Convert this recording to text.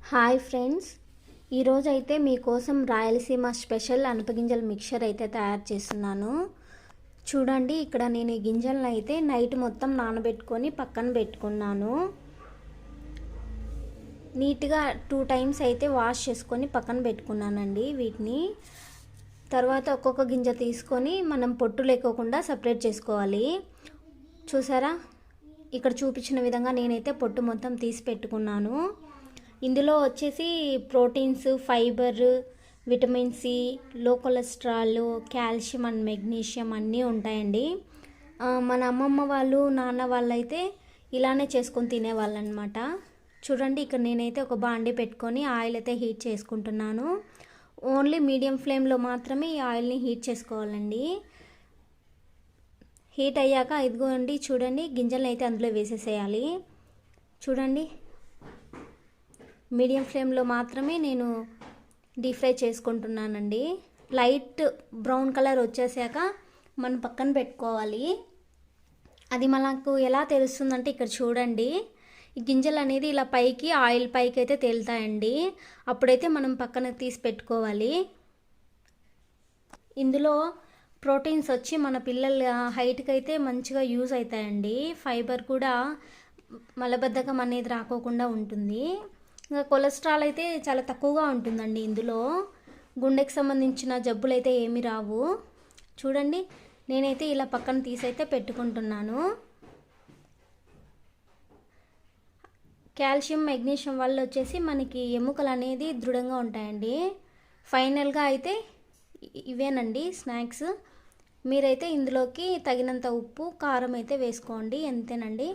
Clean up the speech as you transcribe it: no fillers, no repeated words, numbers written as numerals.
Hi friends, ఈరోజు అయితే మీకోసం రాయలసీమ స్పెషల్ అనపగింజల మిక్చర్ అయితే తయారు చేస్తున్నాను. చూడండి, ఇక్కడ నేను ఈ గింజలను అయితే నైట్ మొత్తం నానబెట్టుకొని పక్కన పెట్టుకున్నాను. నీట్గా 2 టైమ్స్ అయితే వాష్ చేసుకొని పక్కన పెట్టుకున్నానండి. వీటిని తర్వాత ఒక్కొక్క గింజ తీసుకొని మనం పొట్టు లేకోకుండా సపరేట్ చేసుకోవాలి. చూసారా, ఇక్కడ చూపించిన విధంగా నేనైతే పొట్టు మొత్తం తీసి పెట్టుకున్నాను. ఇందులో వచ్చేసి ప్రోటీన్స్, ఫైబర్, విటమిన్ సి, లో కొలెస్ట్రాల్, కాల్షియం అండ్ మెగ్నీషియం అన్నీ ఉంటాయండి. మన అమ్మమ్మ వాళ్ళు, నాన్న వాళ్ళు అయితే ఇలానే చేసుకొని తినేవాళ్ళు అనమాట. చూడండి, ఇక్కడ నేనైతే ఒక బాండి పెట్టుకొని ఆయిల్ అయితే హీట్ చేసుకుంటున్నాను. ఓన్లీ మీడియం ఫ్లేమ్లో మాత్రమే ఈ ఆయిల్ని హీట్ చేసుకోవాలండి. హీట్ అయ్యాక ఇదిగోండి, చూడండి, గింజలను అయితే అందులో వేసేసేయాలి. చూడండి, మీడియం ఫ్లేమ్లో మాత్రమే నేను డీప్ ఫ్రై చేసుకుంటున్నానండి. లైట్ బ్రౌన్ కలర్ వచ్చేసాక మనం పక్కన పెట్టుకోవాలి. అది మనకు ఎలా తెలుస్తుందంటే ఇక్కడ చూడండి, ఈ గింజలు అనేది ఇలా పైకి ఆయిల్ పైకి అయితే తేలుతాయండి. అప్పుడైతే మనం పక్కన తీసి పెట్టుకోవాలి. ఇందులో ప్రోటీన్స్ వచ్చి మన పిల్లల హైట్కి అయితే మంచిగా యూజ్ అవుతాయండి. ఫైబర్ కూడా మలబద్ధకం అనేది రాకోకుండా ఉంటుంది. ఇంకా కొలెస్ట్రాల్ అయితే చాలా తక్కువగా ఉంటుందండి. ఇందులో గుండెకి సంబంధించిన జబ్బులు అయితే ఏమీ రావు. చూడండి, నేనైతే ఇలా పక్కన తీసైతే పెట్టుకుంటున్నాను. కాల్షియం, మెగ్నీషియం వల్ల వచ్చేసి మనకి ఎముకలు అనేది దృఢంగా ఉంటాయండి. ఫైనల్గా అయితే ఇవేనండి స్నాక్స్. మీరైతే ఇందులోకి తగినంత ఉప్పు, కారం అయితే వేసుకోండి, అంతేనండి.